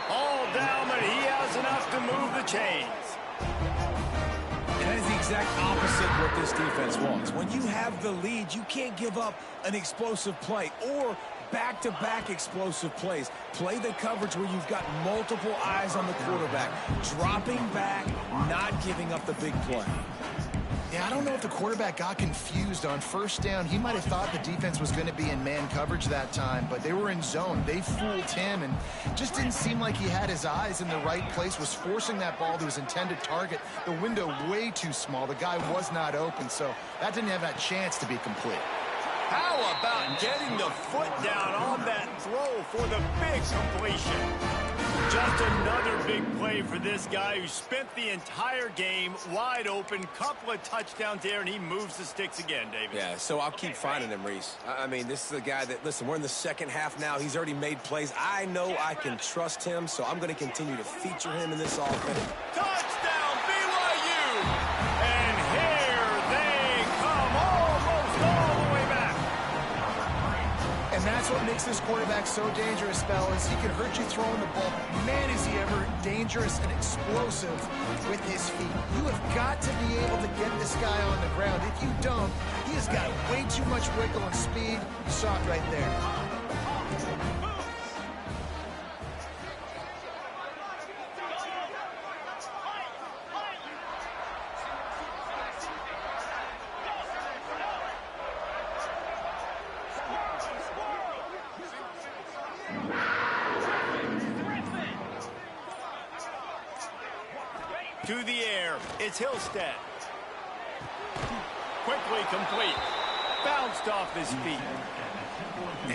All down, but he has enough to move the chains. And that is the exact opposite what this defense wants. When you have the lead, you can't give up an explosive play or back-to-back explosive plays. Play the coverage where you've got multiple eyes on the quarterback. Dropping back, not giving up the big play. Yeah, I don't know if the quarterback got confused on first down. He might have thought the defense was going to be in man coverage that time, but they were in zone. They fooled him and just didn't seem like he had his eyes in the right place, was forcing that ball to his intended target. The window way too small. The guy was not open, so that didn't have that chance to be complete. How about getting the foot down on that throw for the big completion? Just another big play for this guy who spent the entire game wide open. Couple of touchdowns there, and he moves the sticks again, David. Yeah, so I'll keep finding him, Reese. I mean, this is a guy that, listen, we're in the second half now. He's already made plays. I know I can trust him, so I'm going to continue to feature him in this offense. Touchdown, BYU! And here they come, almost all the way back. And that's what makes this quarterback so dangerous, fellas. He can hurt you throwing the ball. Man, is he ever dangerous and explosive with his feet. You have got to be able to get this guy on the ground. If you don't, he has got way too much wiggle and speed. You saw it right there. To the air, it's Hillstead. Quickly complete. Bounced off his feet.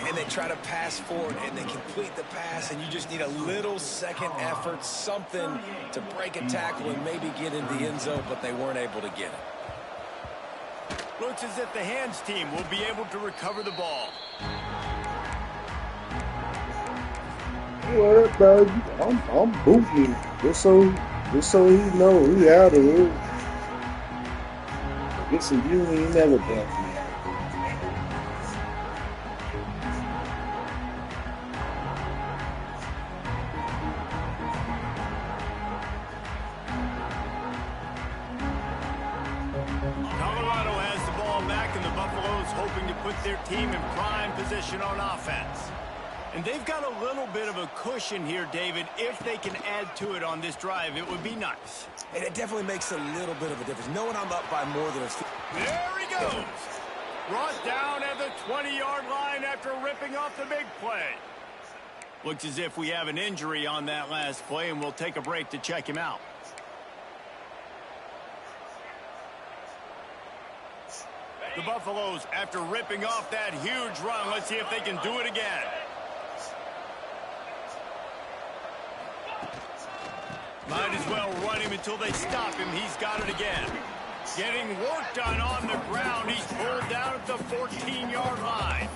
And they try to pass forward, and they complete the pass, and you just need a little second effort, something to break a tackle and maybe get into the end zone, but they weren't able to get it. Looks as if the hands team will be able to recover the ball. What up, bro? I'm booting just so he know he out of here. Get some view he ain't never done. Colorado has the ball back, and the Buffaloes hoping to put their team in prime position on offense. And they've got a little bit of a cushion here, David. If they can add to it on this drive, it would be nice. And it definitely makes a little bit of a difference. Knowing I'm up by more than a... There he goes. Brought down at the 20-yard line after ripping off the big play. Looks as if we have an injury on that last play, and we'll take a break to check him out. The Buffaloes, after ripping off that huge run, let's see if they can do it again. Might as well run him until they stop him. He's got it again. Getting work done on the ground. He's pulled down at the 14-yard line.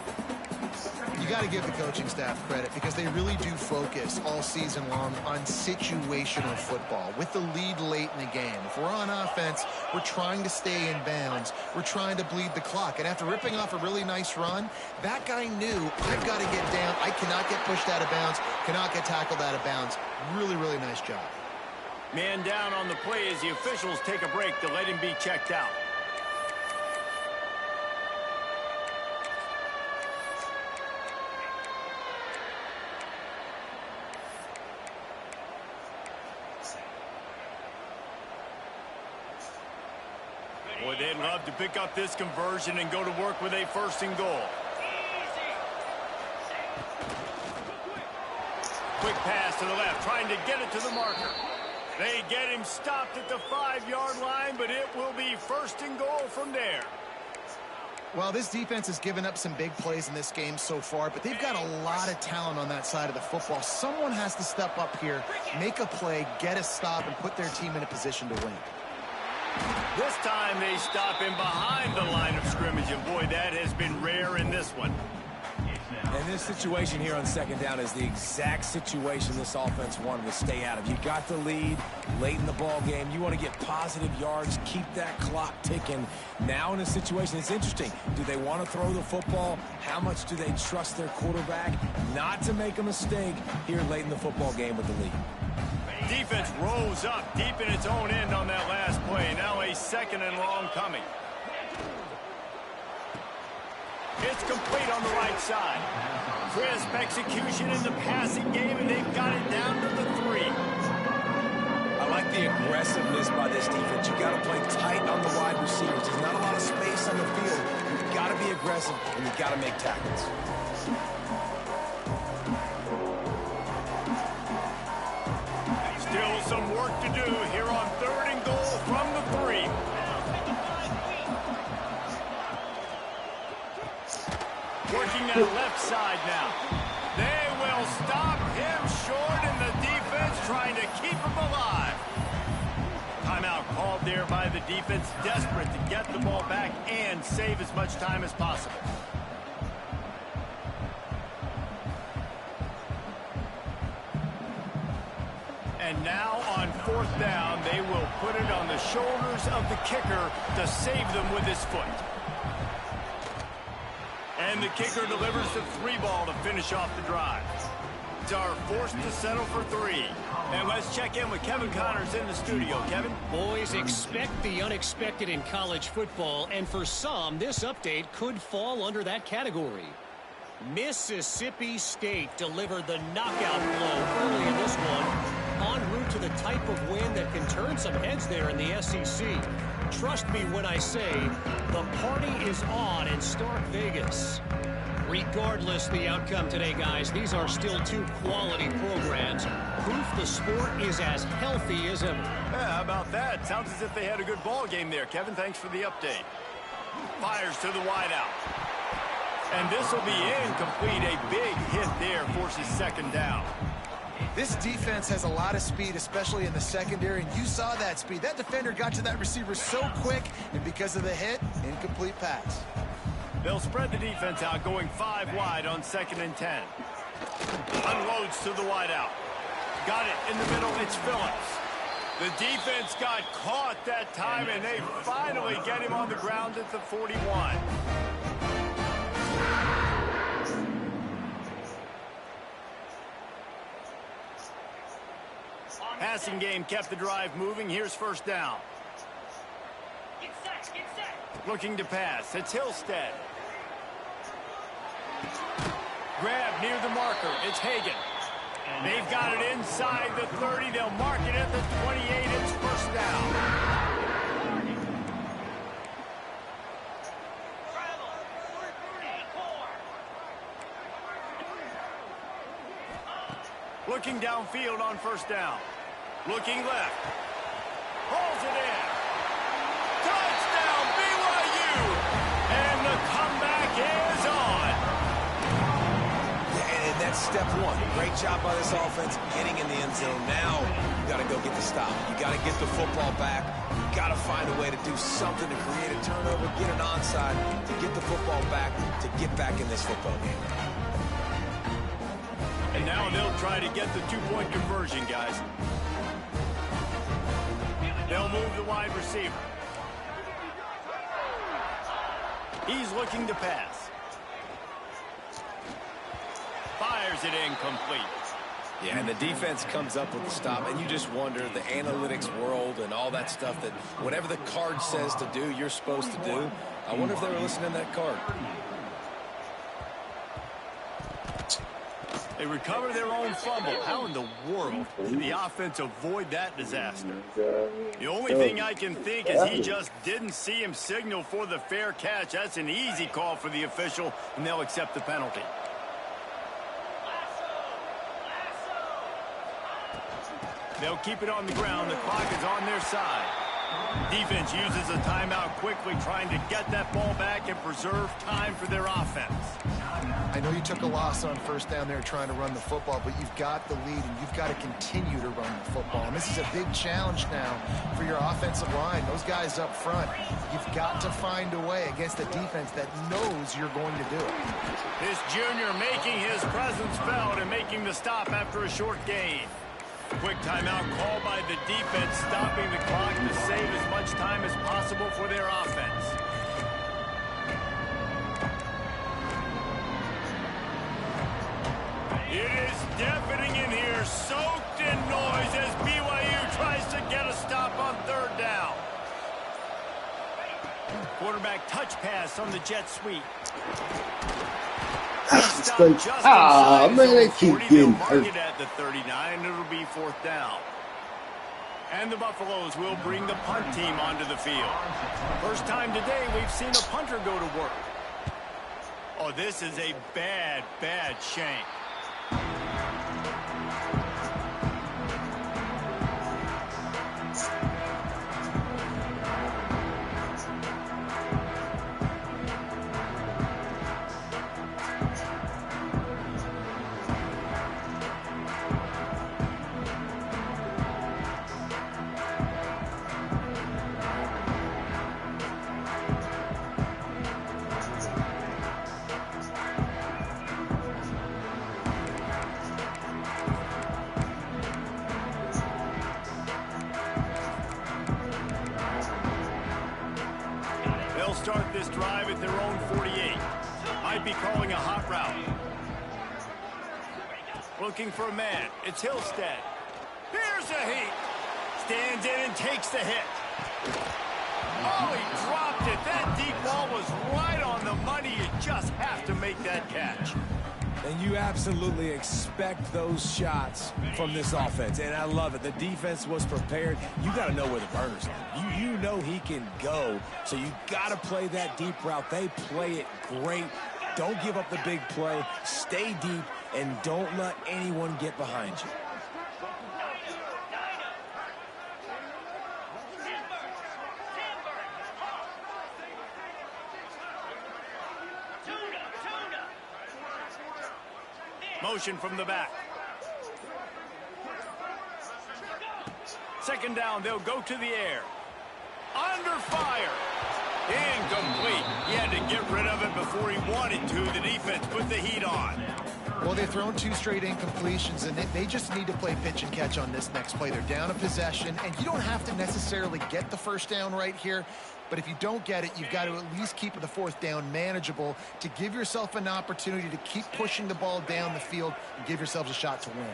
You got to give the coaching staff credit because they really do focus all season long on situational football with the lead late in the game. If we're on offense, we're trying to stay in bounds. We're trying to bleed the clock. And after ripping off a really nice run, that guy knew, I've got to get down. I cannot get pushed out of bounds, cannot get tackled out of bounds. Really, really nice job. Man down on the play as the officials take a break to let him be checked out. Boy, they'd love to pick up this conversion and go to work with a 1st and goal. Quick pass to the left, trying to get it to the marker. They get him stopped at the 5-yard line, but it will be 1st and goal from there. Well, this defense has given up some big plays in this game so far, but they've got a lot of talent on that side of the football. Someone has to step up here, make a play, get a stop, and put their team in a position to win. This time they stop him behind the line of scrimmage, and boy, that has been rare in this one. And this situation here on 2nd down is the exact situation this offense wanted to stay out of. You got the lead late in the ball game. You want to get positive yards, keep that clock ticking. Now in a situation, it's interesting. Do they want to throw the football? How much do they trust their quarterback not to make a mistake here late in the football game with the lead? Defense rose up deep in its own end on that last play. Now a 2nd and long coming. It's complete on the right side. Crisp execution in the passing game, and they've got it down to the 3. I like the aggressiveness by this defense. You got to play tight on the wide receivers. There's not a lot of space on the field. You've got to be aggressive, and you've got to make tackles. Still some work to do here on 3rd and goal from the 3. Working that left side now. They will stop him short, and the defense trying to keep him alive. Timeout called there by the defense, desperate to get the ball back and save as much time as possible. And now on 4th down, they will put it on the shoulders of the kicker to save them with his foot. And the kicker delivers the 3 ball to finish off the drive. They are forced to settle for 3. And let's check in with Kevin Connors in the studio. Kevin? Boys, expect the unexpected in college football, and for some, this update could fall under that category. Mississippi State delivered the knockout blow early in this one, en route to the type of win that can turn some heads there in the SEC. Trust me when I say the party is on in Stark Vegas. Regardless the outcome today, guys, these are still 2 quality programs. Proof the sport is as healthy as ever. Yeah, how about that? Sounds as if they had a good ball game there, Kevin. Thanks for the update. Fires to the wideout. And this will be incomplete. A big hit there forces 2nd down. This defense has a lot of speed, especially in the secondary, and you saw that speed. That defender got to that receiver so quick, and because of the hit, incomplete pass. They'll spread the defense out, going 5 wide on 2nd and 10. Unloads to the wideout. Got it in the middle. It's Phillips. The defense got caught that time, and they finally get him on the ground at the 41. Passing game kept the drive moving. Here's 1st down. Get set. Looking to pass. It's Hillstead. Grab near the marker. It's Hagan. They've got it inside the 30. They'll mark it at the 28. It's 1st down. Looking downfield on 1st down. Looking left. Pulls it in. Touchdown, BYU! And the comeback is on. And that's step one. Great job by this offense getting in the end zone. Now you got to go get the stop. You got to get the football back. You got to find a way to do something to create a turnover, get an onside, to get the football back, to get back in this football game. And now they'll try to get the two-point conversion, guys. They'll move the wide receiver. He's looking to pass. Fires it incomplete. Yeah, and the defense comes up with the stop, and you just wonder, the analytics world and all that stuff, that whatever the card says to do, you're supposed to do. I wonder if they were listening to that card. They recover their own fumble. How in the world did the offense avoid that disaster? The only thing I can think is he just didn't see him signal for the fair catch. That's an easy call for the official, and they'll accept the penalty. They'll keep it on the ground. The clock is on their side. Defense uses a timeout quickly, trying to get that ball back and preserve time for their offense. I know you took a loss on first down there trying to run the football, but you've got the lead, and you've got to continue to run the football. And this is a big challenge now for your offensive line. Those guys up front, you've got to find a way against a defense that knows you're going to do it. This junior making his presence felt and making the stop after a short gain. Quick timeout called by the defense, stopping the clock to save as much time as possible for their offense. It is deafening in here, soaked in noise as BYU tries to get a stop on third down. Quarterback touch pass on the jet sweep. Man, they keep getting hurt. At the 39, it'll be fourth down. And the Buffaloes will bring the punt team onto the field. First time today we've seen a punter go to work. Oh, this is a bad, bad shank. Start this drive at their own 48. Might be calling a hot route. Looking for a man. It's Hillstead. Here's a heat. Stands in and takes the hit. Oh, he dropped it. That deep ball was right on the money. You just have to make that catch. And you absolutely expect those shots from this offense, and I love it. The defense was prepared. You got to know where the burner's at. You know he can go, so you got to play that deep route. They play it great. Don't give up the big play. Stay deep, and don't let anyone get behind you. Motion from the back. Second down, they'll go to the air. Under fire. Incomplete. He had to get rid of it before he wanted to. The defense put the heat on. Well, they've thrown two straight incompletions, and they just need to play pitch and catch on this next play. They're down a possession, and you don't have to necessarily get the first down right here. But if you don't get it, you've got to at least keep the fourth down manageable to give yourself an opportunity to keep pushing the ball down the field and give yourselves a shot to win.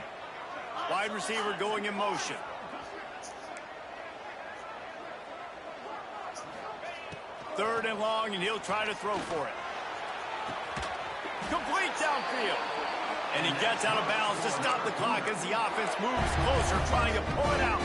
Wide receiver going in motion. Third and long, and he'll try to throw for it. Complete downfield. And he gets out of bounds to stop the clock as the offense moves closer, trying to pull it out.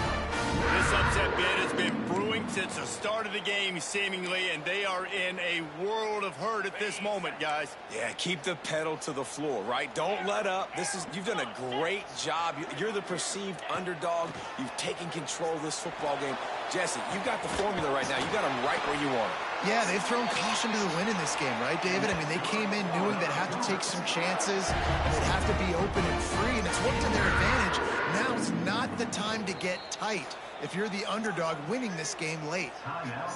This upset bid has been brewing since the start of the game, seemingly, and they are in a world of hurt at this moment, guys. Yeah, keep the pedal to the floor, right? Don't let up. You've done a great job. You're the perceived underdog. You've taken control of this football game. Jesse, you've got the formula right now. You got them right where you want them. Yeah, they've thrown caution to the wind in this game, right, David? I mean, they came in knowing they'd have to take some chances, and they'd have to be open and free, and it's worked to their advantage. Now is not the time to get tight if you're the underdog winning this game late. Timeout.